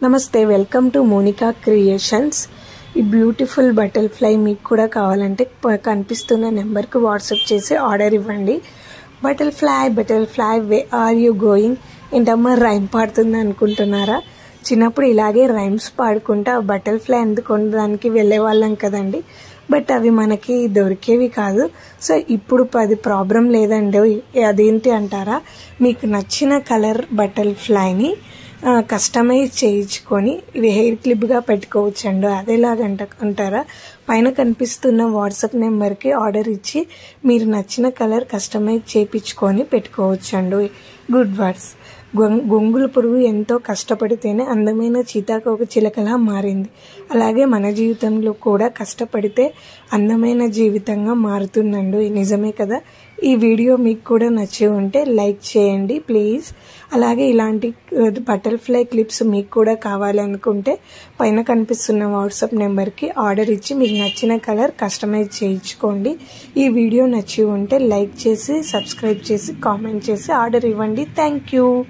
నమస్తే, welcome to Monika Creations. ఈ beautiful butterfly మీకు కూడా కావాలంటే కనిపిస్తున్న నెంబర్కి వాట్సాప్ చేసి ఆర్డర్ ఇవ్వండి. Butterfly where are you going? ఏంటమ్మా రైమ్ పాడుతుంది అనుకుంటున్నారా? చిన్నప్పుడు ఇలాగే రైమ్స్ పాడుకుంటా బటర్ఫ్లై అందుకోవడానికి వెళ్ళే వాళ్ళం కదండి. బట్ అవి మనకి దొరికేవి కాదు. సో ఇప్పుడు అది ప్రాబ్లం లేదండి. అదేంటి అంటారా? మీకు నచ్చిన కలర్ బటర్ఫ్లైని కస్టమైజ్ చేయించుకొని ఇది హెయిర్ క్లిప్గా పెట్టుకోవచ్చండి. అదేలాగంటారా? పైన కనిపిస్తున్న వాట్సాప్ నెంబర్కి ఆర్డర్ ఇచ్చి మీరు నచ్చిన కలర్ కస్టమైజ్ చేయించుకొని పెట్టుకోవచ్చండి. Good words. గొంగుల పురుగు ఎంతో కష్టపడితేనే అందమైన సీతాకోక చిలకలా మారింది. అలాగే మన జీవితంలో కూడా కష్టపడితే అందమైన జీవితంగా మారుతుందండి. నిజమే కదా? ఈ వీడియో మీకు కూడా నచ్చి ఉంటే లైక్ చేయండి ప్లీజ్. అలాగే ఇలాంటి బటర్ఫ్లై క్లిప్స్ మీకు కూడా కావాలనుకుంటే పైన కనిపిస్తున్న వాట్సాప్ నెంబర్కి ఆర్డర్ ఇచ్చి మీకు నచ్చిన కలర్ కస్టమైజ్ చేయించుకోండి. ఈ వీడియో నచ్చి ఉంటే లైక్ చేసి సబ్స్క్రైబ్ చేసి కామెంట్ చేసి ఆర్డర్ ఇవ్వండి. Thank you.